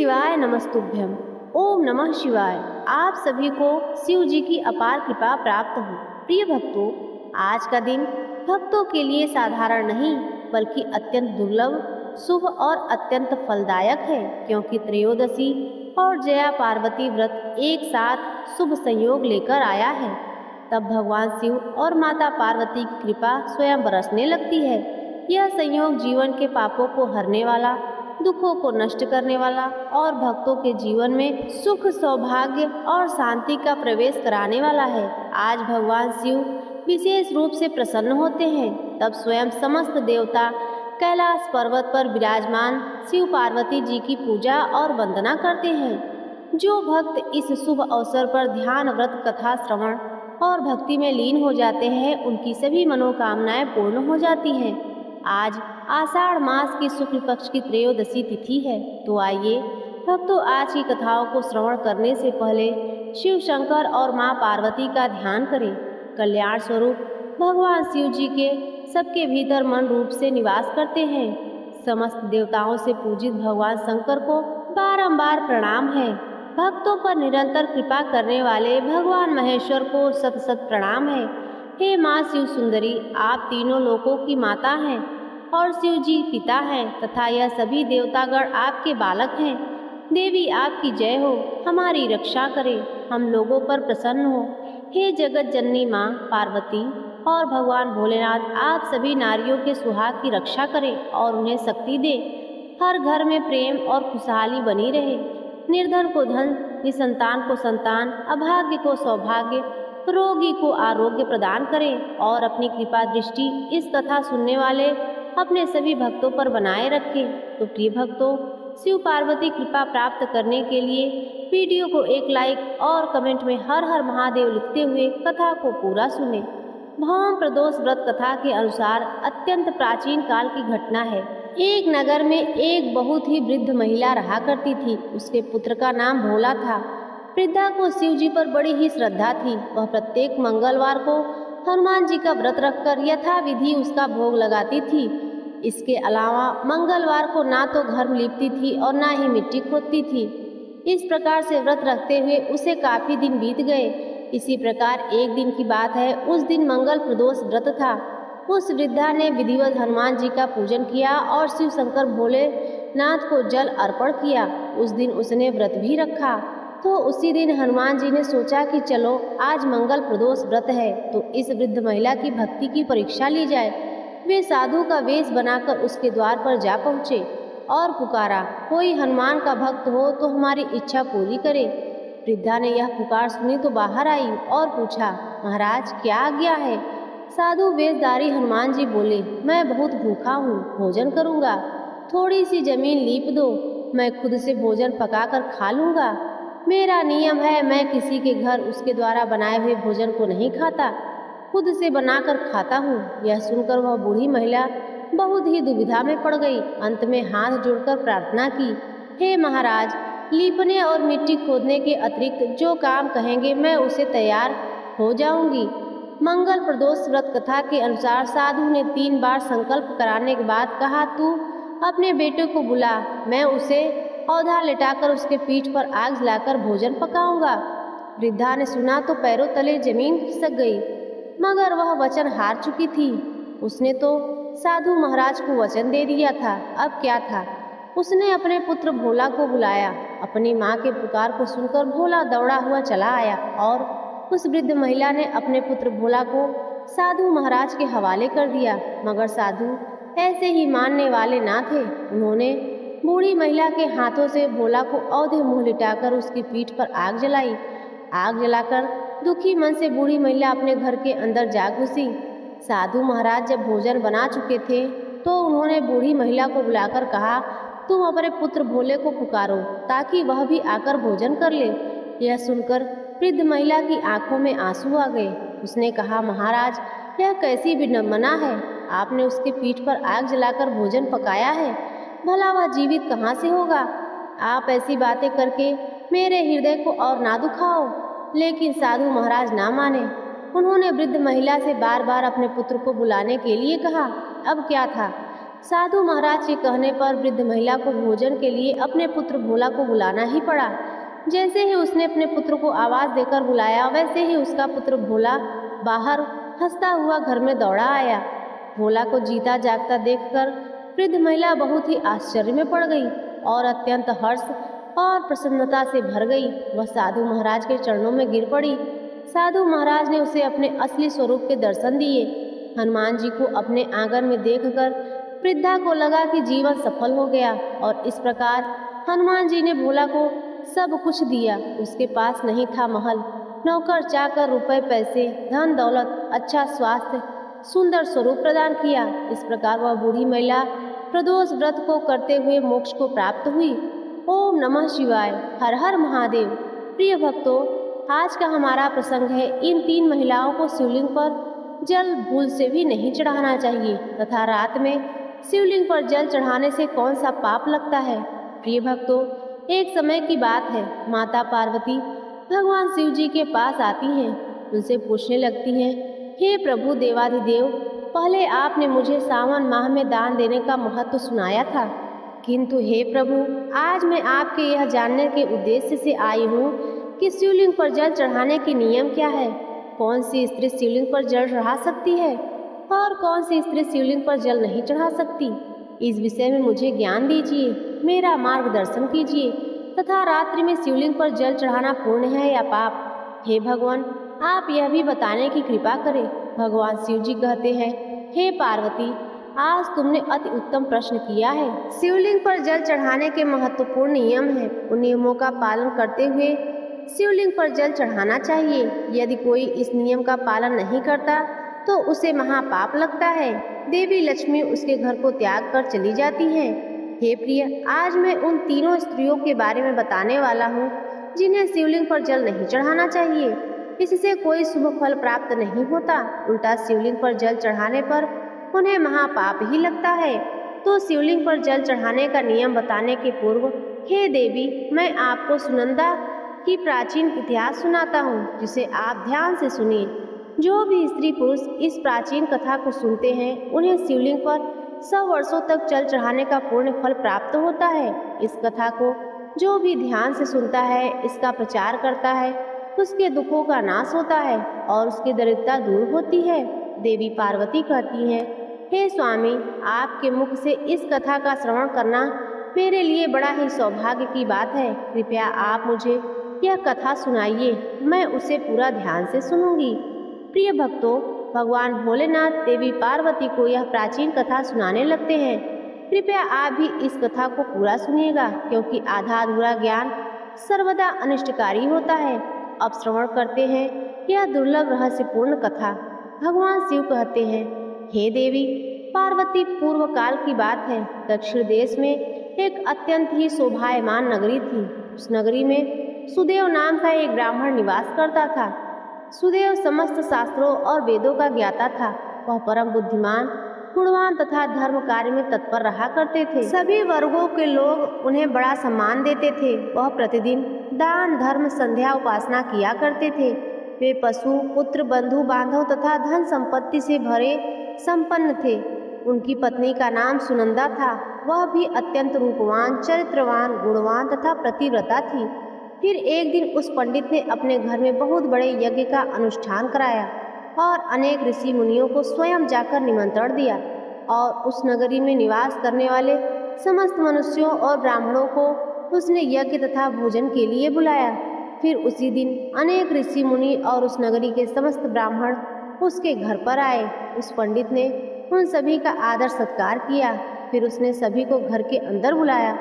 शिवाय नमस्तुभ्यम। ओम नमः शिवाय। आप सभी को शिव जी की अपार कृपा प्राप्त हो। प्रिय भक्तों, आज का दिन भक्तों के लिए साधारण नहीं बल्कि अत्यंत दुर्लभ, शुभ और अत्यंत फलदायक है, क्योंकि त्रयोदशी और जया पार्वती व्रत एक साथ शुभ संयोग लेकर आया है। तब भगवान शिव और माता पार्वती की कृपा स्वयं बरसने लगती है। यह संयोग जीवन के पापों को हरने वाला, दुखों को नष्ट करने वाला और भक्तों के जीवन में सुख, सौभाग्य और शांति का प्रवेश कराने वाला है। आज भगवान शिव विशेष रूप से प्रसन्न होते हैं। तब स्वयं समस्त देवता कैलाश पर्वत पर विराजमान शिव पार्वती जी की पूजा और वंदना करते हैं। जो भक्त इस शुभ अवसर पर ध्यान, व्रत, कथा श्रवण और भक्ति में लीन हो जाते हैं, उनकी सभी मनोकामनाएं पूर्ण हो जाती हैं। आज आषाढ़ मास की शुक्ल पक्ष की त्रयोदशी तिथि है। तो आइए भक्तों, आज की कथाओं को श्रवण करने से पहले शिव शंकर और मां पार्वती का ध्यान करें। कल्याण स्वरूप भगवान शिव जी के सबके भीतर मन रूप से निवास करते हैं। समस्त देवताओं से पूजित भगवान शंकर को बारंबार प्रणाम है। भक्तों पर निरंतर कृपा करने वाले भगवान महेश्वर को सत सत प्रणाम है। हे माँ शिव सुंदरी, आप तीनों लोकों की माता हैं और शिव जी पिता हैं तथा यह सभी देवतागण आपके बालक हैं। देवी आपकी जय हो, हमारी रक्षा करें, हम लोगों पर प्रसन्न हो। हे जगत जननी माँ पार्वती और भगवान भोलेनाथ, आप सभी नारियों के सुहाग की रक्षा करें और उन्हें शक्ति दें। हर घर में प्रेम और खुशहाली बनी रहे। निर्धन को धन, निसंतान को संतान, अभाग्य को सौभाग्य, रोगी को आरोग्य प्रदान करें और अपनी कृपा दृष्टि इस कथा सुनने वाले अपने सभी भक्तों पर बनाए रखें। तो प्रिय भक्तों, शिव पार्वती कृपा प्राप्त करने के लिए वीडियो को एक लाइक और कमेंट में हर हर महादेव लिखते हुए कथा को पूरा सुने। भौम प्रदोष व्रत कथा के अनुसार अत्यंत प्राचीन काल की घटना है। एक नगर में एक बहुत ही वृद्ध महिला रहा करती थी। उसके पुत्र का नाम भोला था। वृद्धा को शिव जी पर बड़ी ही श्रद्धा थी। वह प्रत्येक मंगलवार को हनुमान जी का व्रत रखकर यथाविधि उसका भोग लगाती थी। इसके अलावा मंगलवार को ना तो घर लिपती थी और ना ही मिट्टी खोदती थी। इस प्रकार से व्रत रखते हुए उसे काफी दिन बीत गए। इसी प्रकार एक दिन की बात है। उस दिन मंगल प्रदोष व्रत था। उस वृद्धा ने विधिवत हनुमान जी का पूजन किया और शिव शंकर भोलेनाथ को जल अर्पण किया। उस दिन उसने व्रत भी रखा। तो उसी दिन हनुमान जी ने सोचा कि चलो आज मंगल प्रदोष व्रत है तो इस वृद्ध महिला की भक्ति की परीक्षा ली जाए। वे साधु का वेश बनाकर उसके द्वार पर जा पहुँचे और पुकारा, कोई हनुमान का भक्त हो तो हमारी इच्छा पूरी करे। वृद्धा ने यह पुकार सुनी तो बाहर आई और पूछा, महाराज क्या आज्ञा है? साधु वेशधारी हनुमान जी बोले, मैं बहुत भूखा हूँ, भोजन करूँगा। थोड़ी सी जमीन लीप दो, मैं खुद से भोजन पकाकर खा लूँगा। मेरा नियम है, मैं किसी के घर उसके द्वारा बनाए हुए भोजन को नहीं खाता, खुद से बनाकर खाता हूँ। यह सुनकर वह बूढ़ी महिला बहुत ही दुविधा में पड़ गई। अंत में हाथ जोड़कर प्रार्थना की, हे महाराज, लीपने और मिट्टी खोदने के अतिरिक्त जो काम कहेंगे मैं उसे तैयार हो जाऊंगी। मंगल प्रदोष व्रत कथा के अनुसार साधु ने 3 बार संकल्प कराने के बाद कहा, तू अपने बेटे को बुला, मैं उसे औधा लेटाकर उसके पीठ पर आग जलाकर भोजन पकाऊंगा। वृद्धा ने सुना तो पैरों तले जमीन खिसक गई, मगर वह वचन हार चुकी थी। उसने तो साधु महाराज को वचन दे दिया था। अब क्या था? उसने अपने पुत्र भोला को बुलाया। अपनी माँ के पुकार को सुनकर भोला दौड़ा हुआ चला आया और उस वृद्ध महिला ने अपने पुत्र भोला को साधु महाराज के हवाले कर दिया। मगर साधु ऐसे ही मानने वाले ना थे। उन्होंने बूढ़ी महिला के हाथों से भोला को औधे मुंह लिटाकर उसकी पीठ पर आग जलाई। आग जलाकर दुखी मन से बूढ़ी महिला अपने घर के अंदर जा घुसी। साधु महाराज जब भोजन बना चुके थे तो उन्होंने बूढ़ी महिला को बुलाकर कहा, तुम अपने पुत्र भोले को पुकारो ताकि वह भी आकर भोजन कर ले। यह सुनकर वृद्ध महिला की आंखों में आंसू आ गए। उसने कहा, महाराज, यह कैसी विडंबना है? आपने उसके पीठ पर आग जलाकर भोजन पकाया है, भला वह जीवित कहाँ से होगा? आप ऐसी बातें करके मेरे हृदय को और ना दुखाओ। लेकिन साधु महाराज ना माने। उन्होंने वृद्ध महिला से बार बार अपने पुत्र को बुलाने के लिए कहा। अब क्या था? साधु महाराज के कहने पर वृद्ध महिला को भोजन के लिए अपने पुत्र भोला को बुलाना ही पड़ा। जैसे ही उसने अपने पुत्र को आवाज देकर बुलाया, वैसे ही उसका पुत्र भोला बाहर हंसता हुआ घर में दौड़ा आया। भोला को जीता जागता देखकर वृद्ध महिला बहुत ही आश्चर्य में पड़ गई और अत्यंत हर्ष और प्रसन्नता से भर गई। वह साधु महाराज के चरणों में गिर पड़ी। साधु महाराज ने उसे अपने असली स्वरूप के दर्शन दिए। हनुमान जी को अपने आंगन में देखकर वृद्धा को लगा कि जीवन सफल हो गया और इस प्रकार हनुमान जी ने भोला को सब कुछ दिया। उसके पास नहीं था महल, नौकर चाकर, रुपए पैसे, धन दौलत, अच्छा स्वास्थ्य, सुंदर स्वरूप प्रदान किया। इस प्रकार वह बूढ़ी महिला प्रदोष व्रत को करते हुए मोक्ष को प्राप्त हुई। ओम नमः शिवाय। हर हर महादेव। प्रिय भक्तों, आज का हमारा प्रसंग है, इन 3 महिलाओं को शिवलिंग पर जल भूल से भी नहीं चढ़ाना चाहिए तथा रात में शिवलिंग पर जल चढ़ाने से कौन सा पाप लगता है। प्रिय भक्तों, एक समय की बात है, माता पार्वती भगवान शिव जी के पास आती हैं। उनसे पूछने लगती हैं, हे प्रभु देवाधिदेव, पहले आपने मुझे सावन माह में दान देने का महत्व सुनाया था, किंतु हे प्रभु, आज मैं आपके यह जानने के उद्देश्य से आई हूँ कि शिवलिंग पर जल चढ़ाने के नियम क्या है। कौन सी स्त्री शिवलिंग पर जल चढ़ा सकती है और कौन सी स्त्री शिवलिंग पर जल नहीं चढ़ा सकती। इस विषय में मुझे ज्ञान दीजिए, मेरा मार्गदर्शन कीजिए तथा रात्रि में शिवलिंग पर जल चढ़ाना पुण्य है या पाप। हे भगवान, आप यह भी बताने की कृपा करें। भगवान शिव जी कहते हैं, हे पार्वती, आज तुमने अति उत्तम प्रश्न किया है। शिवलिंग पर जल चढ़ाने के महत्वपूर्ण नियम हैं। उन नियमों का पालन करते हुए शिवलिंग पर जल चढ़ाना चाहिए। यदि कोई इस नियम का पालन नहीं करता तो उसे महापाप लगता है। देवी लक्ष्मी उसके घर को त्याग कर चली जाती हैं। हे प्रिय, आज मैं उन तीनों स्त्रियों के बारे में बताने वाला हूँ जिन्हें शिवलिंग पर जल नहीं चढ़ाना चाहिए। इससे कोई शुभ फल प्राप्त नहीं होता, उल्टा शिवलिंग पर जल चढ़ाने पर उन्हें महापाप ही लगता है। तो शिवलिंग पर जल चढ़ाने का नियम बताने के पूर्व, हे देवी, मैं आपको सुनंदा की प्राचीन इतिहास सुनाता हूँ, जिसे आप ध्यान से सुनिए। जो भी स्त्री पुरुष इस प्राचीन कथा को सुनते हैं, उन्हें शिवलिंग पर 100 वर्षों तक जल चढ़ाने का पूर्ण फल प्राप्त होता है। इस कथा को जो भी ध्यान से सुनता है, इसका प्रचार करता है, उसके दुखों का नाश होता है और उसकी दरिद्रता दूर होती है। देवी पार्वती कहती हैं, हे स्वामी, आपके मुख से इस कथा का श्रवण करना मेरे लिए बड़ा ही सौभाग्य की बात है। कृपया आप मुझे यह कथा सुनाइए, मैं उसे पूरा ध्यान से सुनूंगी। प्रिय भक्तों, भगवान भोलेनाथ देवी पार्वती को यह प्राचीन कथा सुनाने लगते हैं। कृपया आप भी इस कथा को पूरा सुनिएगा, क्योंकि आधा अधूरा ज्ञान सर्वदा अनिष्टकारी होता है। अब श्रवण करते हैं यह दुर्लभ रहस्यपूर्ण कथा। भगवान शिव कहते हैं, हे देवी पार्वती, पूर्व काल की बात है। दक्षिण देश में एक अत्यंत ही शोभायमान नगरी थी। उस नगरी में सुदेव नाम का एक ब्राह्मण निवास करता था। सुदेव समस्त शास्त्रों और वेदों का ज्ञाता था। वह परम बुद्धिमान, गुणवान तथा धर्म कार्य में तत्पर रहा करते थे। सभी वर्गों के लोग उन्हें बड़ा सम्मान देते थे। वह प्रतिदिन दान, धर्म, संध्या, उपासना किया करते थे। वे पशु, पुत्र, बंधु बांधव तथा धन संपत्ति से भरे संपन्न थे। उनकी पत्नी का नाम सुनंदा था। वह भी अत्यंत रूपवान, चरित्रवान, गुणवान तथा प्रतिव्रता थी। फिर एक दिन उस पंडित ने अपने घर में बहुत बड़े यज्ञ का अनुष्ठान कराया और अनेक ऋषि मुनियों को स्वयं जाकर निमंत्रण दिया और उस नगरी में निवास करने वाले समस्त मनुष्यों और ब्राह्मणों को उसने यज्ञ तथा भोजन के लिए बुलाया। फिर उसी दिन अनेक ऋषि मुनि और उस नगरी के समस्त ब्राह्मण उसके घर पर आए। उस पंडित ने उन सभी का आदर सत्कार किया। फिर उसने सभी को घर के अंदर बुलाया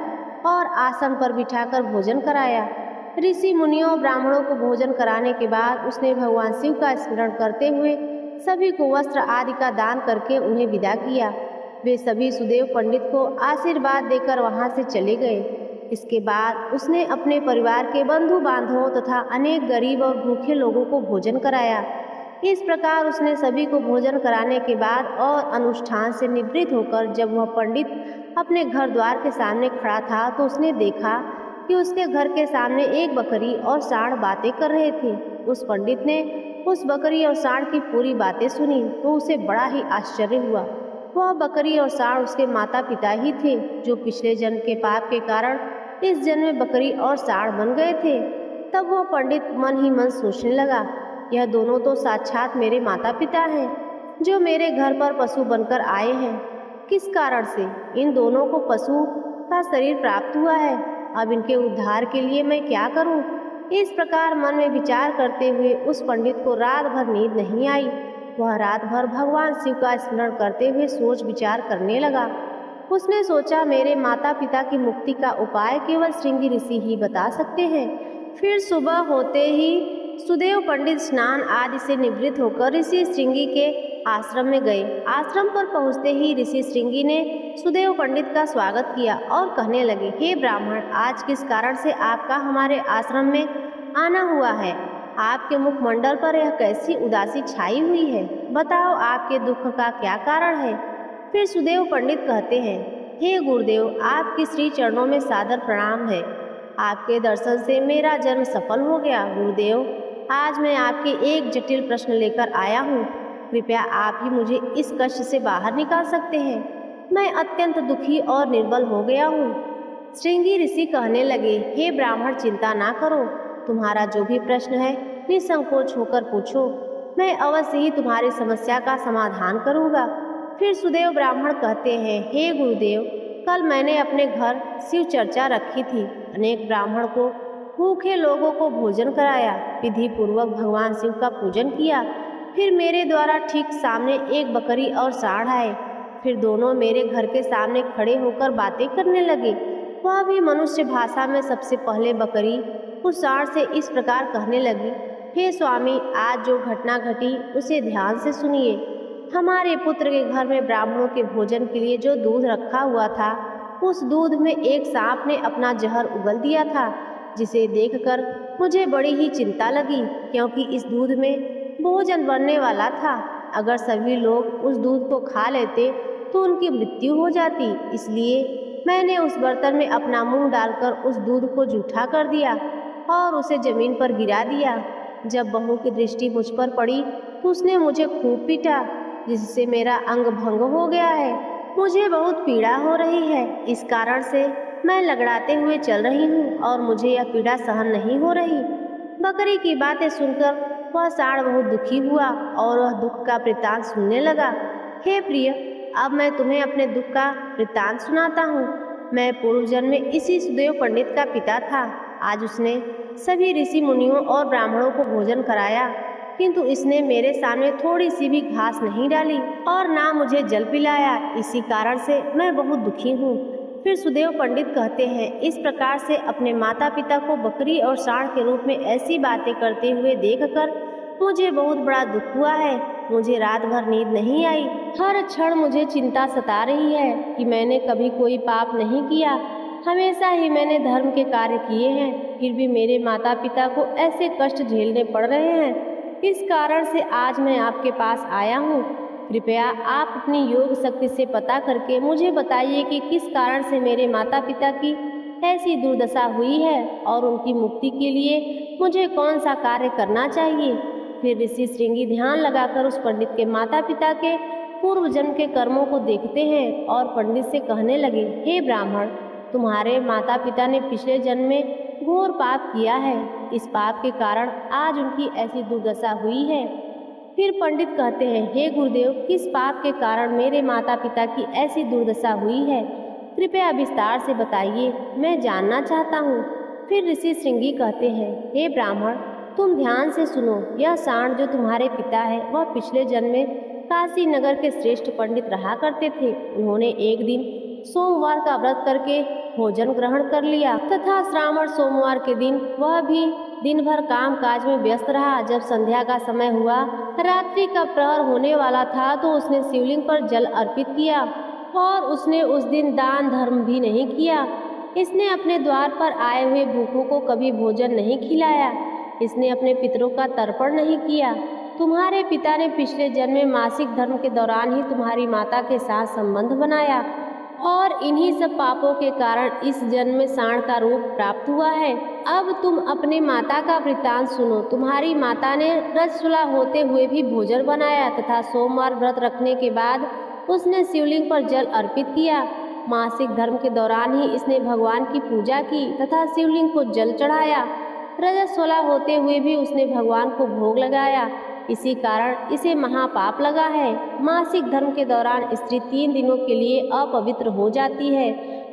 और आसन पर बिठाकर भोजन कराया। ऋषि मुनियों ब्राह्मणों को भोजन कराने के बाद उसने भगवान शिव का स्मरण करते हुए सभी को वस्त्र आदि का दान करके उन्हें विदा किया। वे सभी सुदेव पंडित को आशीर्वाद देकर वहां से चले गए। इसके बाद उसने अपने परिवार के बंधु बांधवों तथा अनेक गरीब और भूखे लोगों को भोजन कराया। इस प्रकार उसने सभी को भोजन कराने के बाद और अनुष्ठान से निवृत्त होकर जब वह पंडित अपने घर द्वार के सामने खड़ा था तो उसने देखा कि उसके घर के सामने एक बकरी और सांड बातें कर रहे थे। उस पंडित ने उस बकरी और सांड की पूरी बातें सुनी तो उसे बड़ा ही आश्चर्य हुआ। वह बकरी और सांड उसके माता पिता ही थे, जो पिछले जन्म के पाप के कारण इस जन्म में बकरी और सांड बन गए थे। तब वह पंडित मन ही मन सोचने लगा, यह दोनों तो साक्षात मेरे माता पिता हैं, जो मेरे घर पर पशु बनकर आए हैं। किस कारण से इन दोनों को पशु का शरीर प्राप्त हुआ है? अब इनके उद्धार के लिए मैं क्या करूं? इस प्रकार मन में विचार करते हुए उस पंडित को रात भर नींद नहीं आई। वह रात भर भगवान शिव का स्मरण करते हुए सोच विचार करने लगा। उसने सोचा, मेरे माता पिता की मुक्ति का उपाय केवल श्रृंगी ऋषि ही बता सकते हैं। फिर सुबह होते ही सुदेव पंडित स्नान आदि से निवृत्त होकर ऋषि श्रृंगी के आश्रम में गए। आश्रम पर पहुंचते ही ऋषि श्रृंगी ने सुदेव पंडित का स्वागत किया और कहने लगे, हे ब्राह्मण, आज किस कारण से आपका हमारे आश्रम में आना हुआ है? आपके मुखमंडल पर यह कैसी उदासी छाई हुई है? बताओ, आपके दुख का क्या कारण है? फिर सुदेव पंडित कहते हैं, हे गुरुदेव, आपके श्री चरणों में सादर प्रणाम है। आपके दर्शन से मेरा जन्म सफल हो गया। गुरुदेव, आज मैं आपके एक जटिल प्रश्न लेकर आया हूँ। कृपया आप ही मुझे इस कष्ट से बाहर निकाल सकते हैं। मैं अत्यंत दुखी और निर्बल हो गया हूँ। श्रृंगी ऋषि कहने लगे, हे ब्राह्मण, चिंता ना करो। तुम्हारा जो भी प्रश्न है निसंकोच होकर पूछो। मैं अवश्य ही तुम्हारी समस्या का समाधान करूँगा। फिर सुदेव ब्राह्मण कहते हैं, हे गुरुदेव, कल मैंने अपने घर शिव चर्चा रखी थी। अनेक ब्राह्मण को, भूखे लोगों को भोजन कराया, विधि पूर्वक भगवान शिव का पूजन किया। फिर मेरे द्वारा ठीक सामने एक बकरी और सांड आए। फिर दोनों मेरे घर के सामने खड़े होकर बातें करने लगे। वह भी मनुष्य भाषा में। सबसे पहले बकरी उस सांड से इस प्रकार कहने लगी, हे स्वामी, आज जो घटना घटी उसे ध्यान से सुनिए। हमारे पुत्र के घर में ब्राह्मणों के भोजन के लिए जो दूध रखा हुआ था, उस दूध में एक सांप ने अपना जहर उगल दिया था, जिसे देखकर मुझे बड़ी ही चिंता लगी, क्योंकि इस दूध में भोजन बनने वाला था। अगर सभी लोग उस दूध को खा लेते तो उनकी मृत्यु हो जाती। इसलिए मैंने उस बर्तन में अपना मुंह डालकर उस दूध को जूठा कर दिया और उसे जमीन पर गिरा दिया। जब बहू की दृष्टि मुझ पर पड़ी तो उसने मुझे खूब पीटा, जिससे मेरा अंग भंग हो गया है। मुझे बहुत पीड़ा हो रही है। इस कारण से मैं लगड़ाते हुए चल रही हूँ और मुझे यह पीड़ा सहन नहीं हो रही। बकरी की बातें सुनकर वह सांड बहुत दुखी हुआ और वह दुख का वृत्तांत सुनने लगा। हे प्रिय, अब मैं तुम्हें अपने दुख का वृत्तांत सुनाता हूँ। मैं पूर्व जन्म में इसी सुदेव पंडित का पिता था। आज उसने सभी ऋषि मुनियों और ब्राह्मणों को भोजन कराया, किंतु इसने मेरे सामने थोड़ी सी भी घास नहीं डाली और ना मुझे जल पिलाया। इसी कारण से मैं बहुत दुखी हूँ। फिर सुदेव पंडित कहते हैं, इस प्रकार से अपने माता पिता को बकरी और सांड के रूप में ऐसी बातें करते हुए देखकर मुझे बहुत बड़ा दुख हुआ है। मुझे रात भर नींद नहीं आई। हर क्षण मुझे चिंता सता रही है कि मैंने कभी कोई पाप नहीं किया। हमेशा ही मैंने धर्म के कार्य किए हैं, फिर भी मेरे माता पिता को ऐसे कष्ट झेलने पड़ रहे हैं। इस कारण से आज मैं आपके पास आया हूँ। कृपया आप अपनी योग शक्ति से पता करके मुझे बताइए कि किस कारण से मेरे माता पिता की ऐसी दुर्दशा हुई है और उनकी मुक्ति के लिए मुझे कौन सा कार्य करना चाहिए। फिर ऋषि श्रृंगी ध्यान लगाकर उस पंडित के माता पिता के पूर्व जन्म के कर्मों को देखते हैं और पंडित से कहने लगे, हे ब्राह्मण, तुम्हारे माता पिता ने पिछले जन्म में घोर पाप किया है। इस पाप के कारण आज उनकी ऐसी दुर्दशा हुई है। फिर पंडित कहते हैं, हे गुरुदेव, किस पाप के कारण मेरे माता पिता की ऐसी दुर्दशा हुई है? कृपया विस्तार से बताइए, मैं जानना चाहता हूँ। फिर ऋषि श्रृंगी कहते हैं, हे ब्राह्मण, तुम ध्यान से सुनो। यह सांड जो तुम्हारे पिता है, वह पिछले जन्म में काशी नगर के श्रेष्ठ पंडित रहा करते थे। उन्होंने एक दिन सोमवार का व्रत करके भोजन ग्रहण कर लिया तथा श्रावण सोमवार के दिन वह भी दिन भर काम काज में व्यस्त रहा। जब संध्या का समय हुआ, रात्रि का प्रहर होने वाला था, तो उसने शिवलिंग पर जल अर्पित किया और उसने उस दिन दान धर्म भी नहीं किया। इसने अपने द्वार पर आए हुए भूखों को कभी भोजन नहीं खिलाया। इसने अपने पितरों का तर्पण नहीं किया। तुम्हारे पिता ने पिछले जन्म में मासिक धर्म के दौरान ही तुम्हारी माता के साथ संबंध बनाया और इन्हीं सब पापों के कारण इस जन्म में सांड का रूप प्राप्त हुआ है। अब तुम अपने माता का वृत्तांत सुनो। तुम्हारी माता ने रजस्वला होते हुए भी भोजन बनाया तथा सोमवार व्रत रखने के बाद उसने शिवलिंग पर जल अर्पित किया। मासिक धर्म के दौरान ही इसने भगवान की पूजा की तथा शिवलिंग को जल चढ़ाया। रजत 16 होते हुए भी उसने भगवान को भोग लगाया, इसी कारण इसे महापाप लगा है। मासिक धर्म के दौरान स्त्री 3 दिनों के लिए अपवित्र हो जाती है।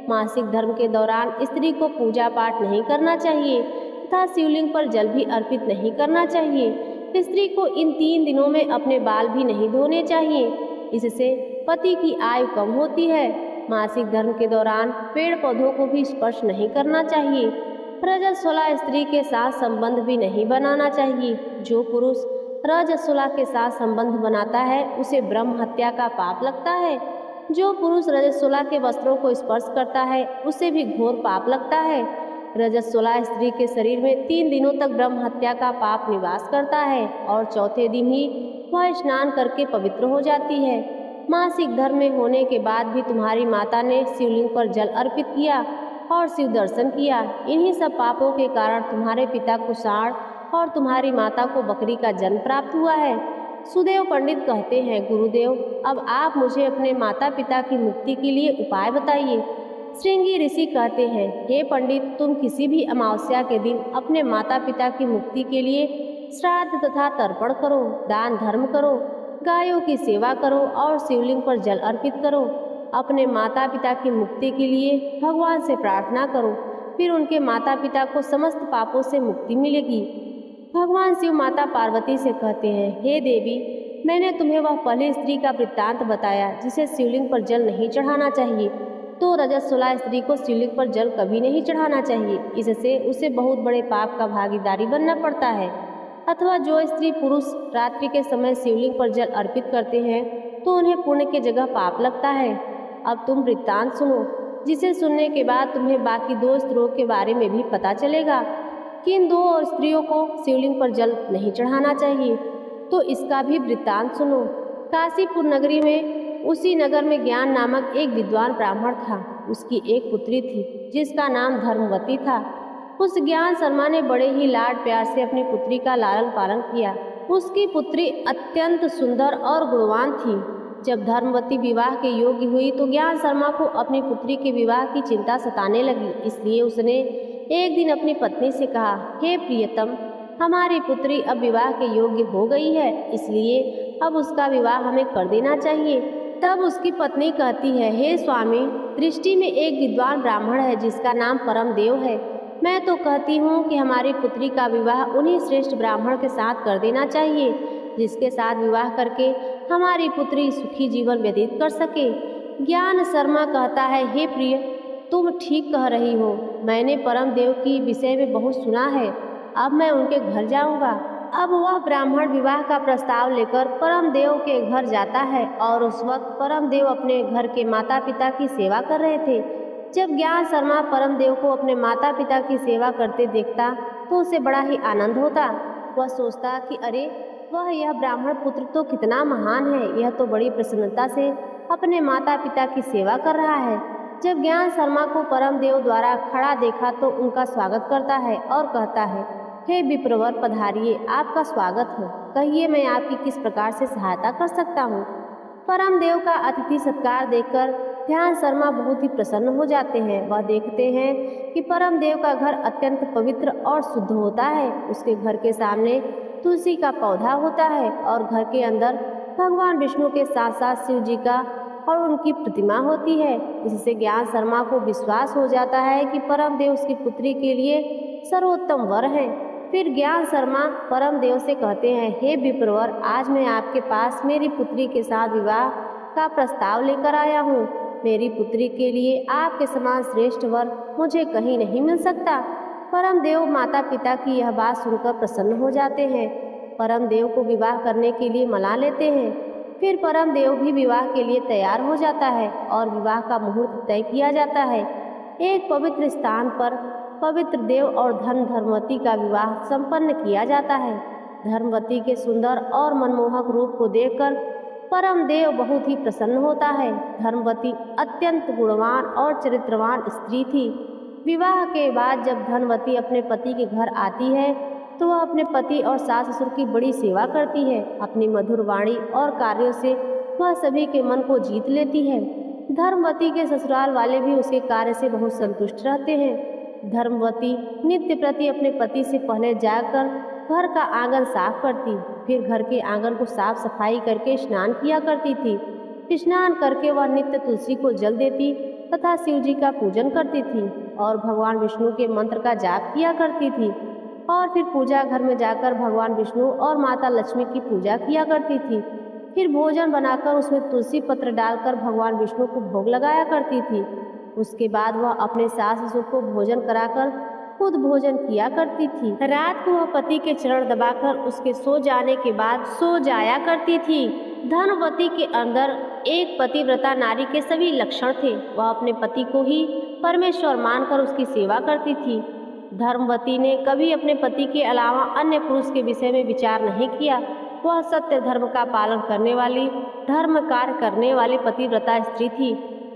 मासिक धर्म के दौरान स्त्री को पूजा पाठ नहीं करना चाहिए तथा शिवलिंग पर जल भी अर्पित नहीं करना चाहिए। स्त्री को इन 3 दिनों में अपने बाल भी नहीं धोने चाहिए, इससे पति की आयु कम होती है। मासिक धर्म के दौरान पेड़ पौधों को भी स्पर्श नहीं करना चाहिए। रजत 16 स्त्री के साथ संबंध भी नहीं बनाना चाहिए। जो पुरुष रजत 16 के साथ संबंध बनाता है उसे ब्रह्म हत्या का पाप लगता है। जो पुरुष रजत 16 के वस्त्रों को स्पर्श करता है उसे भी घोर पाप लगता है। रजत 16 स्त्री के शरीर में 3 दिनों तक ब्रह्म हत्या का पाप निवास करता है और चौथे दिन ही वह स्नान करके पवित्र हो जाती है। मासिक धर्म में होने के बाद भी तुम्हारी माता ने शिवलिंग पर जल अर्पित किया और शिव दर्शन किया। इन्हीं सब पापों के कारण तुम्हारे पिता को सांड और तुम्हारी माता को बकरी का जन्म प्राप्त हुआ है। सुदेव पंडित कहते हैं, गुरुदेव, अब आप मुझे अपने माता पिता की मुक्ति के लिए उपाय बताइए। श्रृंगी ऋषि कहते हैं, हे पंडित, तुम किसी भी अमावस्या के दिन अपने माता पिता की मुक्ति के लिए श्राद्ध तथा तर्पण करो, दान धर्म करो, गायों की सेवा करो और शिवलिंग पर जल अर्पित करो। अपने माता पिता की मुक्ति के लिए भगवान से प्रार्थना करो, फिर उनके माता पिता को समस्त पापों से मुक्ति मिलेगी। भगवान शिव माता पार्वती से कहते हैं, हे देवी, मैंने तुम्हें वह पहली स्त्री का वृत्तांत बताया जिसे शिवलिंग पर जल नहीं चढ़ाना चाहिए। तो रजत 16 स्त्री को शिवलिंग पर जल कभी नहीं चढ़ाना चाहिए, इससे उसे बहुत बड़े पाप का भागीदारी बनना पड़ता है। अथवा जो स्त्री पुरुष रात्रि के समय शिवलिंग पर जल अर्पित करते हैं तो उन्हें पुण्य के जगह पाप लगता है। अब तुम वृत्तांत सुनो, जिसे सुनने के बाद तुम्हें बाकी 2 स्त्रियों के बारे में भी पता चलेगा कि इन 2 और स्त्रियों को शिवलिंग पर जल नहीं चढ़ाना चाहिए। तो इसका भी वृत्तांत सुनो। काशीपुर नगरी में उसी नगर में ज्ञान नामक एक विद्वान ब्राह्मण था। उसकी एक पुत्री थी जिसका नाम धर्मवती था। उस ज्ञान शर्मा ने बड़े ही लाड प्यार से अपनी पुत्री का लालन पालन किया। उसकी पुत्री अत्यंत सुंदर और गुणवान थी। जब धर्मवती विवाह के योग्य हुई तो ज्ञान शर्मा को अपनी पुत्री के विवाह की चिंता सताने लगी। इसलिए उसने एक दिन अपनी पत्नी से कहा, हे प्रियतम, हमारी पुत्री अब विवाह के योग्य हो गई है, इसलिए अब उसका विवाह हमें कर देना चाहिए। तब उसकी पत्नी कहती है, हे स्वामी, दृष्टि में एक विद्वान ब्राह्मण है जिसका नाम परमदेव है। मैं तो कहती हूँ कि हमारी पुत्री का विवाह उन्हीं श्रेष्ठ ब्राह्मण के साथ कर देना चाहिए जिसके साथ विवाह करके हमारी पुत्री सुखी जीवन व्यतीत कर सके। ज्ञान शर्मा कहता है, हे प्रिय, तुम ठीक कह रही हो। मैंने परमदेव की विषय में बहुत सुना है। अब मैं उनके घर जाऊंगा। अब वह ब्राह्मण विवाह का प्रस्ताव लेकर परमदेव के घर जाता है और उस वक्त परमदेव अपने घर के माता पिता की सेवा कर रहे थे। जब ज्ञान शर्मा परमदेव को अपने माता पिता की सेवा करते देखता तो उसे बड़ा ही आनंद होता। वह सोचता कि अरे वह यह ब्राह्मण पुत्र तो कितना महान है, यह तो बड़ी प्रसन्नता से अपने माता पिता की सेवा कर रहा है। जब ज्ञान शर्मा को परमदेव द्वारा खड़ा देखा तो उनका स्वागत करता है और कहता है, हे विप्रवर, पधारिए, आपका स्वागत है। कहिए मैं आपकी किस प्रकार से सहायता कर सकता हूँ। परमदेव का अतिथि सत्कार देखकर ध्यान शर्मा बहुत ही प्रसन्न हो जाते हैं। वह देखते हैं कि परमदेव का घर अत्यंत पवित्र और शुद्ध होता है। उसके घर के सामने तुलसी का पौधा होता है और घर के अंदर भगवान विष्णु के साथ साथ शिव जी का और उनकी प्रतिमा होती है। इससे ज्ञान शर्मा को विश्वास हो जाता है कि परमदेव उसकी पुत्री के लिए सर्वोत्तम वर हैं। फिर ज्ञान शर्मा परमदेव से कहते हैं, हे विप्रवर, आज मैं आपके पास मेरी पुत्री के साथ विवाह का प्रस्ताव लेकर आया हूँ। मेरी पुत्री के लिए आपके समान श्रेष्ठ वर मुझे कहीं नहीं मिल सकता। परमदेव माता पिता की यह बात सुनकर प्रसन्न हो जाते हैं। परमदेव को विवाह करने के लिए मना लेते हैं। फिर परमदेव भी विवाह के लिए तैयार हो जाता है और विवाह का मुहूर्त तय किया जाता है। एक पवित्र स्थान पर पवित्र देव और धर्मवती का विवाह संपन्न किया जाता है। धर्मवती के सुंदर और मनमोहक रूप को देखकर परमदेव बहुत ही प्रसन्न होता है। धर्मवती अत्यंत गुणवान और चरित्रवान स्त्री थी। विवाह के बाद जब धर्मवती अपने पति के घर आती है तो वह अपने पति और सास ससुर की बड़ी सेवा करती है। अपनी मधुर वाणी और कार्यों से वह सभी के मन को जीत लेती है। धर्मवती के ससुराल वाले भी उसके कार्य से बहुत संतुष्ट रहते हैं। धर्मवती नित्य प्रति अपने पति से पहले जाकर घर का आंगन साफ करती, फिर घर के आंगन को साफ सफाई करके स्नान किया करती थी। स्नान करके वह नित्य तुलसी को जल देती तथा शिव जी का पूजन करती थी और भगवान विष्णु के मंत्र का जाप किया करती थी और फिर पूजा घर में जाकर भगवान विष्णु और माता लक्ष्मी की पूजा किया करती थी। फिर भोजन बनाकर उसमें तुलसी पत्र डालकर भगवान विष्णु को भोग लगाया करती थी। उसके बाद वह अपने सास ससुर को भोजन कराकर खुद भोजन किया करती थी। रात को वह पति के चरण दबाकर उसके सो जाने के बाद सो जाया करती थी। धर्मवती के अंदर एक पतिव्रता नारी के सभी लक्षण थे। वह अपने पति को ही परमेश्वर मानकर उसकी सेवा करती थी। धर्मवती ने कभी अपने पति के अलावा अन्य पुरुष के विषय में विचार नहीं किया। वह सत्य धर्म का पालन करने वाली, धर्म कार्य करने वाली पतिव्रता स्त्री थी।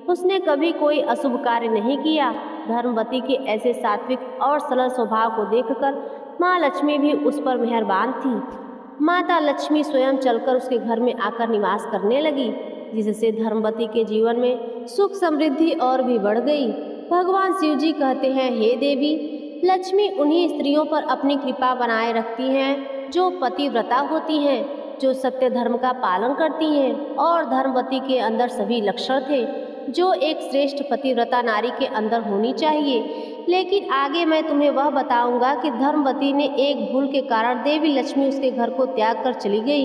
उसने कभी कोई अशुभ कार्य नहीं किया। धर्मवती के ऐसे सात्विक और सरल स्वभाव को देखकर माँ लक्ष्मी भी उस पर मेहरबान थी। माता लक्ष्मी स्वयं चलकर उसके घर में आकर निवास करने लगी, जिससे धर्मवती के जीवन में सुख समृद्धि और भी बढ़ गई। भगवान शिव जी कहते हैं, हे देवी, लक्ष्मी उन्हीं स्त्रियों पर अपनी कृपा बनाए रखती हैं जो पतिव्रता होती हैं, जो सत्य धर्म का पालन करती हैं। और धर्मवती के अंदर सभी लक्षण थे जो एक श्रेष्ठ पतिव्रता नारी के अंदर होनी चाहिए। लेकिन आगे मैं तुम्हें वह बताऊंगा कि धर्मवती ने एक भूल के कारण देवी लक्ष्मी उसके घर को त्याग कर चली गई।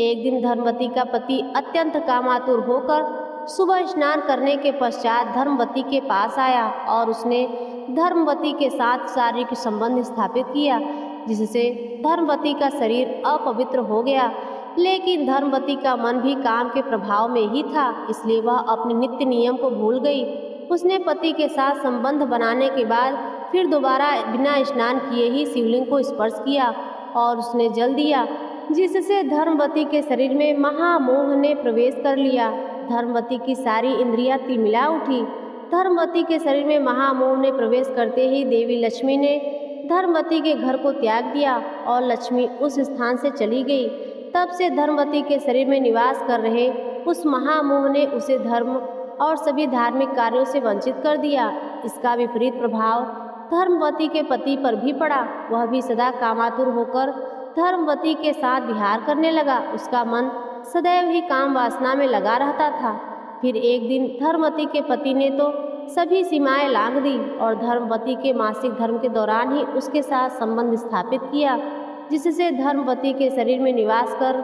एक दिन धर्मवती का पति अत्यंत कामातुर होकर सुबह स्नान करने के पश्चात धर्मवती के पास आया और उसने धर्मवती के साथ शारीरिक संबंध स्थापित किया, जिससे धर्मवती का शरीर अपवित्र हो गया। लेकिन धर्मवती का मन भी काम के प्रभाव में ही था, इसलिए वह अपने नित्य नियम को भूल गई। उसने पति के साथ संबंध बनाने के बाद फिर दोबारा बिना स्नान किए ही शिवलिंग को स्पर्श किया और उसने जल दिया, जिससे धर्मवती के शरीर में महामोह ने प्रवेश कर लिया। धर्मवती की सारी इंद्रियां तिलमिला उठी। धर्मवती के शरीर में महामोह ने प्रवेश करते ही देवी लक्ष्मी ने धर्मवती के घर को त्याग दिया और लक्ष्मी उस स्थान से चली गई। तब से धर्मवती के शरीर में निवास कर रहे उस महामोह ने उसे धर्म और सभी धार्मिक कार्यों से वंचित कर दिया। इसका विपरीत प्रभाव धर्मवती के पति पर भी पड़ा। वह भी सदा कामातुर होकर धर्मवती के साथ विहार करने लगा। उसका मन सदैव ही काम वासना में लगा रहता था। फिर एक दिन धर्मवती के पति ने तो सभी सीमाएं लांघ दी और धर्मवती के मासिक धर्म के दौरान ही उसके साथ संबंध स्थापित किया, जिससे धर्मवती के शरीर में निवास कर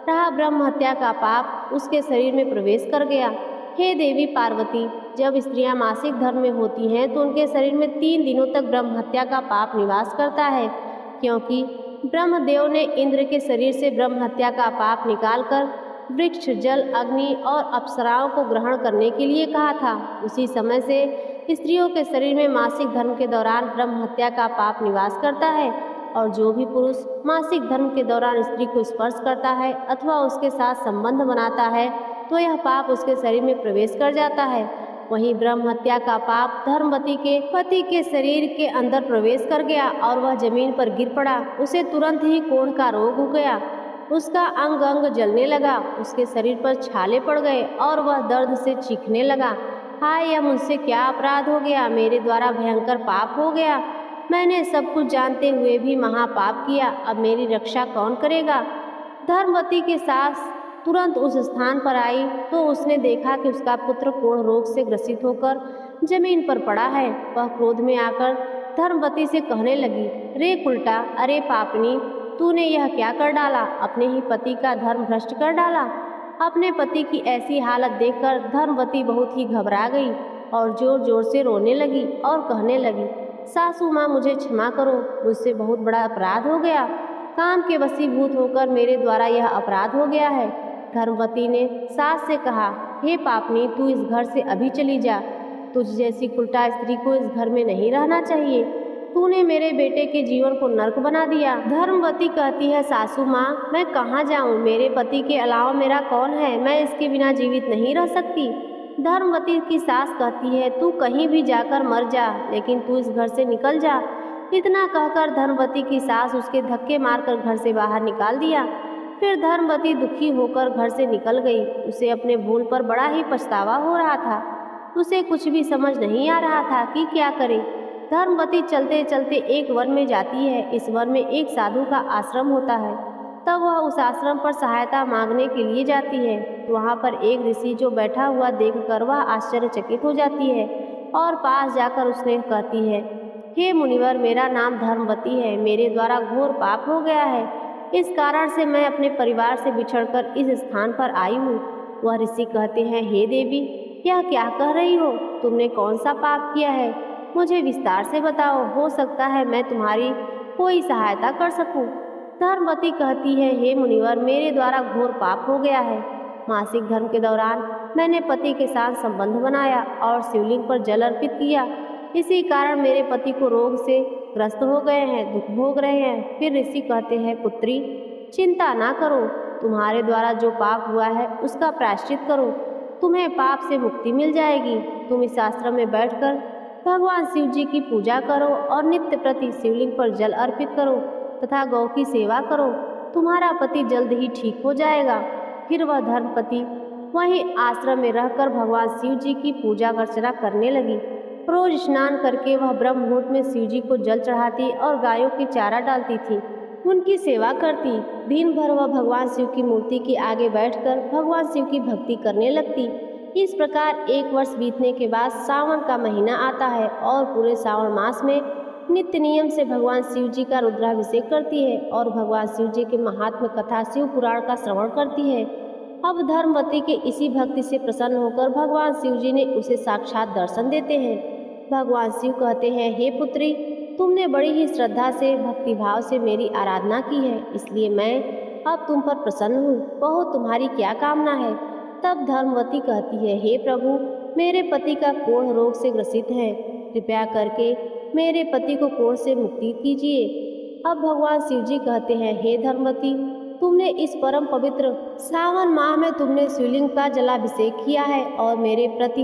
रहा ब्रह्म हत्या का पाप उसके शरीर में प्रवेश कर गया। हे देवी पार्वती, जब स्त्रियां मासिक धर्म में होती हैं तो उनके शरीर में 3 दिनों तक ब्रह्म हत्या का पाप निवास करता है, क्योंकि ब्रह्मदेव ने इंद्र के शरीर से ब्रह्म हत्या का पाप निकालकर वृक्ष, जल, अग्नि और अप्सराओं को ग्रहण करने के लिए कहा था। उसी समय से स्त्रियों के शरीर में मासिक धर्म के दौरान ब्रह्म हत्या का पाप निवास करता है और जो भी पुरुष मासिक धर्म के दौरान स्त्री को स्पर्श करता है अथवा उसके साथ संबंध बनाता है तो यह पाप उसके शरीर में प्रवेश कर जाता है। वहीं ब्रह्म हत्या का पाप धर्मवती के पति के शरीर के अंदर प्रवेश कर गया और वह जमीन पर गिर पड़ा। उसे तुरंत ही कोढ़ का रोग हो गया। उसका अंग अंग जलने लगा, उसके शरीर पर छाले पड़ गए और वह दर्द से चीखने लगा। हाय, यह मुझसे क्या अपराध हो गया, मेरे द्वारा भयंकर पाप हो गया। मैंने सब कुछ जानते हुए भी महापाप किया, अब मेरी रक्षा कौन करेगा। धर्मवती के सास तुरंत उस स्थान पर आई तो उसने देखा कि उसका पुत्र कोढ़ रोग से ग्रसित होकर जमीन पर पड़ा है। वह क्रोध में आकर धर्मवती से कहने लगी, रे कुलटा, अरे पापनी, तूने यह क्या कर डाला, अपने ही पति का धर्म भ्रष्ट कर डाला। अपने पति की ऐसी हालत देखकर धर्मवती बहुत ही घबरा गई और जोर जोर से रोने लगी और कहने लगी, सासू माँ, मुझे क्षमा करो, मुझसे बहुत बड़ा अपराध हो गया। काम के वशीभूत होकर मेरे द्वारा यह अपराध हो गया है। धर्मवती ने सास से कहा, हे पापनी, तू इस घर से अभी चली जा। तुझ जैसी उल्टा स्त्री को इस घर में नहीं रहना चाहिए। तूने मेरे बेटे के जीवन को नर्क बना दिया। धर्मवती कहती है, सासू माँ, मैं कहाँ जाऊँ, मेरे पति के अलावा मेरा कौन है, मैं इसके बिना जीवित नहीं रह सकती। धर्मवती की सास कहती है, तू कहीं भी जाकर मर जा, लेकिन तू इस घर से निकल जा। इतना कहकर धर्मवती की सास उसके धक्के मारकर घर से बाहर निकाल दिया। फिर धर्मवती दुखी होकर घर से निकल गई। उसे अपने भूल पर बड़ा ही पछतावा हो रहा था। उसे कुछ भी समझ नहीं आ रहा था कि क्या करे। धर्मवती चलते चलते एक वन में जाती है। इस वन में एक साधु का आश्रम होता है। तब वह उस आश्रम पर सहायता मांगने के लिए जाती है। तो वहाँ पर एक ऋषि जो बैठा हुआ देखकर वह आश्चर्यचकित हो जाती है और पास जाकर उसने कहती है, हे मुनिवर, मेरा नाम धर्मवती है। मेरे द्वारा घोर पाप हो गया है। इस कारण से मैं अपने परिवार से बिछड़कर इस स्थान पर आई हूँ। वह ऋषि कहते हैं, हे देवी, यह क्या कह रही हो? तुमने कौन सा पाप किया है? मुझे विस्तार से बताओ, हो सकता है मैं तुम्हारी कोई सहायता कर सकूं। धर्मवती कहती है, हे मुनिवर, मेरे द्वारा घोर पाप हो गया है। मासिक धर्म के दौरान मैंने पति के साथ संबंध बनाया और शिवलिंग पर जल अर्पित किया। इसी कारण मेरे पति को रोग से ग्रस्त हो गए हैं, दुख भोग रहे हैं। फिर ऋषि कहते हैं, पुत्री, चिंता ना करो, तुम्हारे द्वारा जो पाप हुआ है उसका प्रायश्चित करो, तुम्हें पाप से मुक्ति मिल जाएगी। तुम इस आश्रम में बैठकर भगवान शिव जी की पूजा करो और नित्य प्रति शिवलिंग पर जल अर्पित करो तथा गौ की सेवा करो। तुम्हारा पति जल्द ही ठीक हो जाएगा। फिर वह धर्मपति वहीं आश्रम में रहकर भगवान शिव जी की पूजा अर्चना करने लगी। रोज स्नान करके वह ब्रह्म मुहूर्त में शिव जी को जल चढ़ाती और गायों की चारा डालती थी, उनकी सेवा करती। दिन भर वह भगवान शिव की मूर्ति के आगे बैठकर भगवान शिव की भक्ति करने लगती। इस प्रकार 1 वर्ष बीतने के बाद सावन का महीना आता है और पूरे सावन मास में नित्य नियम से भगवान शिव जी का रुद्राभिषेक करती है और भगवान शिव जी के महात्म्य कथा शिव पुराण का श्रवण करती है। अब धर्मवती के इसी भक्ति से प्रसन्न होकर भगवान शिव जी ने उसे साक्षात दर्शन देते हैं। भगवान शिव कहते हैं, हे पुत्री, तुमने बड़ी ही श्रद्धा से भक्तिभाव से मेरी आराधना की है, इसलिए मैं अब तुम पर प्रसन्न हूँ। कहो, तुम्हारी क्या कामना है? तब धर्मवती कहती है, हे प्रभु, मेरे पति का कोढ़ रोग से ग्रसित है, कृपया करके मेरे पति को कोढ़ से मुक्ति कीजिए। अब भगवान शिव जी कहते हैं, हे धर्मवती, तुमने इस परम पवित्र सावन माह में तुमने शिवलिंग का जलाभिषेक किया है और मेरे प्रति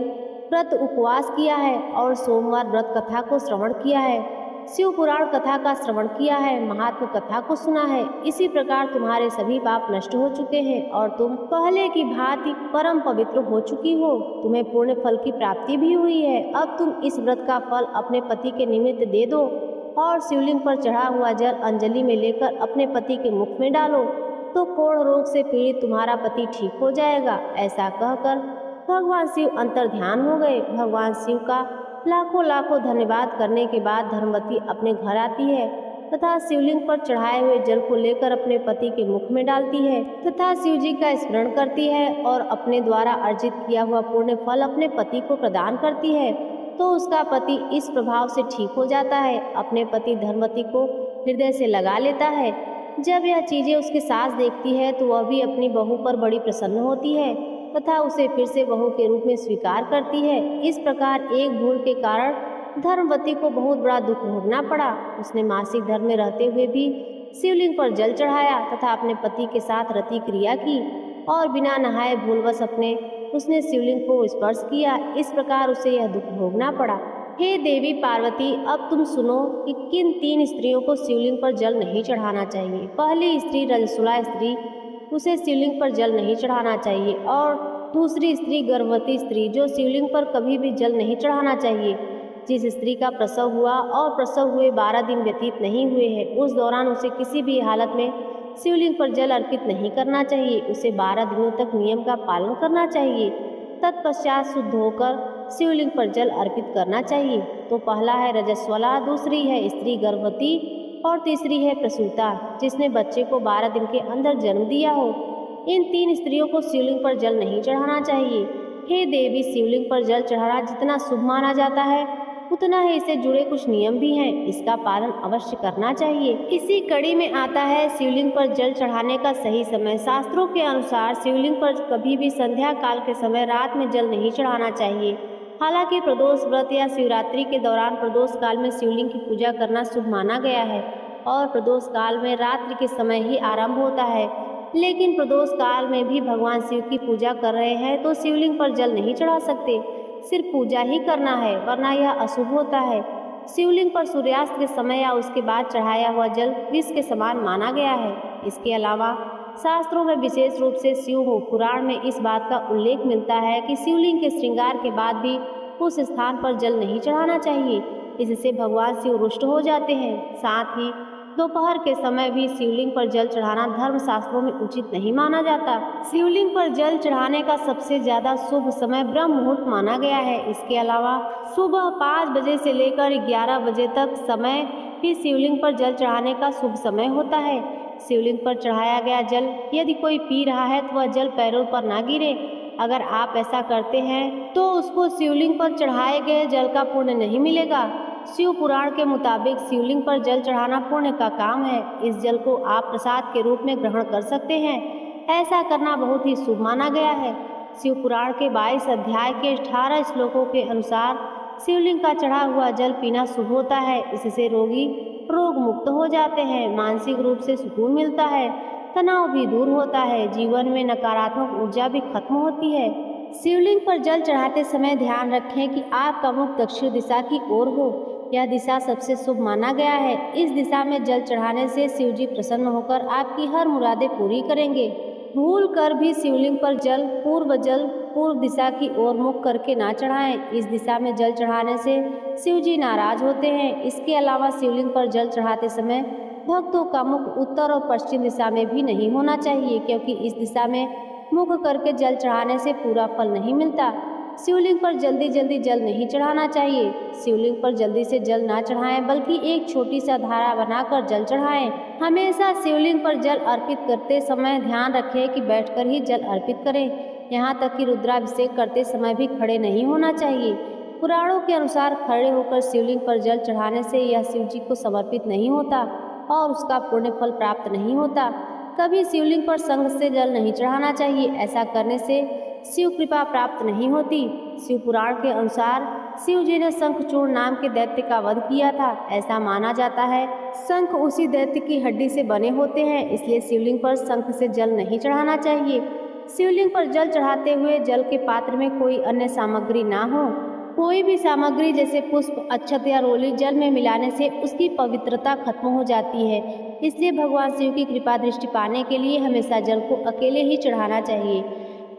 व्रत उपवास किया है और सोमवार व्रत कथा को श्रवण किया है, शिव पुराण कथा का श्रवण किया है, महात्म कथा को सुना है। इसी प्रकार तुम्हारे सभी पाप नष्ट हो चुके हैं और तुम पहले की भांति परम पवित्र हो चुकी हो। तुम्हें पूर्ण फल की प्राप्ति भी हुई है। अब तुम इस व्रत का फल अपने पति के निमित्त दे दो और शिवलिंग पर चढ़ा हुआ जल अंजलि में लेकर अपने पति के मुख में डालो, तो कोढ़ रोग से पीड़ित तुम्हारा पति ठीक हो जाएगा। ऐसा कहकर भगवान शिव अंतर ध्यान हो गए। भगवान शिव का लाखों लाखों धन्यवाद करने के बाद धर्मवती अपने घर आती है तथा शिवलिंग पर चढ़ाए हुए जल को लेकर अपने पति के मुख में डालती है तथा शिव जी का स्मरण करती है और अपने द्वारा अर्जित किया हुआ पुण्य फल अपने पति को प्रदान करती है। तो उसका पति इस प्रभाव से ठीक हो जाता है। अपने पति धर्मवती को हृदय से लगा लेता है। जब यह चीजें उसकी सास देखती है तो वह भी अपनी बहू पर बड़ी प्रसन्न होती है तथा उसे फिर से बहू के रूप में स्वीकार करती है। इस प्रकार एक भूल के कारण धर्मवती को बहुत बड़ा दुख भोगना पड़ा। उसने मासिक धर्म में रहते हुए भी शिवलिंग पर जल चढ़ाया तथा अपने पति के साथ रति क्रिया की और बिना नहाए भूलवश उसने शिवलिंग को स्पर्श किया। इस प्रकार उसे यह दुख भोगना पड़ा। हे देवी पार्वती, अब तुम सुनो कि किन 3 स्त्रियों को शिवलिंग पर जल नहीं चढ़ाना चाहिए। पहली स्त्री रजस्वला स्त्री, उसे शिवलिंग पर जल नहीं चढ़ाना चाहिए। और दूसरी स्त्री गर्भवती स्त्री, जो शिवलिंग पर कभी भी जल नहीं चढ़ाना चाहिए। जिस स्त्री का प्रसव हुआ और प्रसव हुए 12 दिन व्यतीत नहीं हुए हैं, उस दौरान उसे किसी भी हालत में शिवलिंग पर जल अर्पित नहीं करना चाहिए। उसे 12 दिनों तक नियम का पालन करना चाहिए। तत्पश्चात शुद्ध होकर शिवलिंग पर जल अर्पित करना चाहिए। तो पहला है रजस्वला, दूसरी है स्त्री गर्भवती और तीसरी है प्रसूता, जिसने बच्चे को 12 दिन के अंदर जन्म दिया हो। इन 3 स्त्रियों को शिवलिंग पर जल नहीं चढ़ाना चाहिए। हे देवी, शिवलिंग पर जल चढ़ाना जितना शुभ माना जाता है, उतना ही इससे जुड़े कुछ नियम भी हैं। इसका पालन अवश्य करना चाहिए। इसी कड़ी में आता है शिवलिंग पर जल चढ़ाने का सही समय। शास्त्रों के अनुसार शिवलिंग पर कभी भी संध्या काल के समय रात में जल नहीं चढ़ाना चाहिए। हालांकि प्रदोष व्रत या शिवरात्रि के दौरान प्रदोष काल में शिवलिंग की पूजा करना शुभ माना गया है और प्रदोष काल में रात्रि के समय ही आरंभ होता है। लेकिन प्रदोष काल में भी भगवान शिव की पूजा कर रहे हैं तो शिवलिंग पर जल नहीं चढ़ा सकते, सिर्फ पूजा ही करना है, वरना यह अशुभ होता है। शिवलिंग पर सूर्यास्त के समय या उसके बाद चढ़ाया हुआ जल विष के समान माना गया है। इसके अलावा शास्त्रों में विशेष रूप से शिव पुराण में इस बात का उल्लेख मिलता है कि शिवलिंग के श्रृंगार के बाद भी उस स्थान पर जल नहीं चढ़ाना चाहिए, इससे भगवान शिव रुष्ट हो जाते हैं। साथ ही दोपहर के समय भी शिवलिंग पर जल चढ़ाना धर्म शास्त्रों में उचित नहीं माना जाता। शिवलिंग पर जल चढ़ाने का सबसे ज्यादा शुभ समय ब्रह्म मुहूर्त माना गया है। इसके अलावा सुबह 5 बजे से लेकर 11 बजे तक समय भी शिवलिंग पर जल चढ़ाने का शुभ समय होता है। शिवलिंग पर चढ़ाया गया जल यदि कोई पी रहा है तो वह जल पैरों पर ना गिरे। अगर आप ऐसा करते हैं तो उसको शिवलिंग पर चढ़ाए गए जल का पुण्य नहीं मिलेगा। शिव पुराण के मुताबिक शिवलिंग पर जल चढ़ाना पुण्य का काम है। इस जल को आप प्रसाद के रूप में ग्रहण कर सकते हैं। ऐसा करना बहुत ही शुभ माना गया है। शिव पुराण के 22 अध्याय के 18 श्लोकों के अनुसार शिवलिंग का चढ़ा हुआ जल पीना शुभ होता है। इससे रोगी रोग मुक्त हो जाते हैं, मानसिक रूप से सुकून मिलता है, तनाव भी दूर होता है, जीवन में नकारात्मक ऊर्जा भी खत्म होती है। शिवलिंग पर जल चढ़ाते समय ध्यान रखें कि आपका मुख दक्षिण दिशा की ओर हो। यह दिशा सबसे शुभ माना गया है। इस दिशा में जल चढ़ाने से शिव जी प्रसन्न होकर आपकी हर मुरादें पूरी करेंगे। भूल कर भी शिवलिंग पर जल पूर्व दिशा की ओर मुख करके ना चढ़ाएं। इस दिशा में जल चढ़ाने से शिव जी नाराज होते हैं। इसके अलावा शिवलिंग पर जल चढ़ाते समय भक्तों का मुख उत्तर और पश्चिम दिशा में भी नहीं होना चाहिए, क्योंकि इस दिशा में मुख करके जल चढ़ाने से पूरा फल नहीं मिलता। शिवलिंग पर जल्दी जल नहीं चढ़ाना चाहिए। शिवलिंग पर जल्दी से जल ना चढ़ाएं, बल्कि एक छोटी सा धारा बनाकर जल चढ़ाएं। हमेशा शिवलिंग पर जल अर्पित करते समय ध्यान रखें कि बैठकर ही जल अर्पित करें। यहाँ तक कि रुद्राभिषेक करते समय भी खड़े नहीं होना चाहिए। पुराणों के अनुसार खड़े होकर शिवलिंग पर जल चढ़ाने से यह शिव जी को समर्पित नहीं होता और उसका पुण्य फल प्राप्त नहीं होता। कभी शिवलिंग पर संग से जल नहीं चढ़ाना चाहिए। ऐसा करने से शिव कृपा प्राप्त नहीं होती। शिव पुराण के अनुसार शिव जी ने शंखचूड़ नाम के दैत्य का वध किया था। ऐसा माना जाता है शंख उसी दैत्य की हड्डी से बने होते हैं, इसलिए शिवलिंग पर शंख से जल नहीं चढ़ाना चाहिए। शिवलिंग पर जल चढ़ाते हुए जल के पात्र में कोई अन्य सामग्री ना हो। कोई भी सामग्री जैसे पुष्प, अक्षत या रोली जल में मिलाने से उसकी पवित्रता खत्म हो जाती है। इसलिए भगवान शिव की कृपा दृष्टि पाने के लिए हमेशा जल को अकेले ही चढ़ाना चाहिए।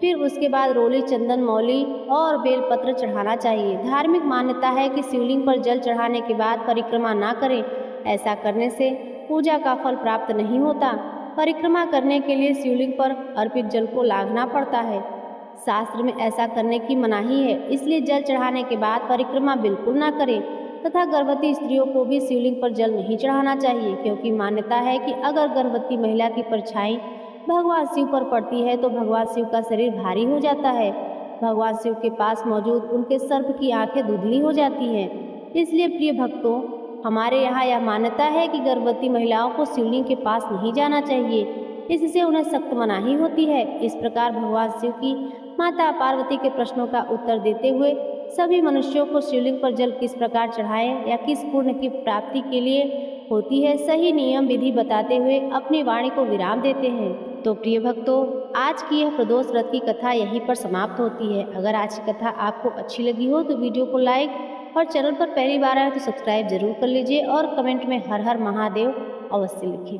फिर उसके बाद रोली, चंदन, मौली और बेलपत्र चढ़ाना चाहिए। धार्मिक मान्यता है कि शिवलिंग पर जल चढ़ाने के बाद परिक्रमा ना करें। ऐसा करने से पूजा का फल प्राप्त नहीं होता। परिक्रमा करने के लिए शिवलिंग पर अर्पित जल को लांघना पड़ता है। शास्त्र में ऐसा करने की मनाही है, इसलिए जल चढ़ाने के बाद परिक्रमा बिल्कुल ना करें तथा गर्भवती स्त्रियों को भी शिवलिंग पर जल नहीं चढ़ाना चाहिए, क्योंकि मान्यता है कि अगर गर्भवती महिला की परछाई भगवान शिव पर पड़ती है तो भगवान शिव का शरीर भारी हो जाता है। भगवान शिव के पास मौजूद उनके सर्प की आंखें धुंधली हो जाती हैं। इसलिए प्रिय भक्तों, हमारे यहाँ यह मान्यता है कि गर्भवती महिलाओं को शिवलिंग के पास नहीं जाना चाहिए, इससे उन्हें सख्त मनाही होती है। इस प्रकार भगवान शिव की माता पार्वती के प्रश्नों का उत्तर देते हुए सभी मनुष्यों को शिवलिंग पर जल किस प्रकार चढ़ाएं या किस पुण्य की प्राप्ति के लिए होती है, सही नियम विधि बताते हुए अपनी वाणी को विराम देते हैं। तो प्रिय भक्तों, आज की यह प्रदोष व्रत की कथा यहीं पर समाप्त होती है। अगर आज की कथा आपको अच्छी लगी हो तो वीडियो को लाइक और चैनल पर पहली बार आए तो सब्सक्राइब जरूर कर लीजिए और कमेंट में हर हर महादेव अवश्य लिखिए।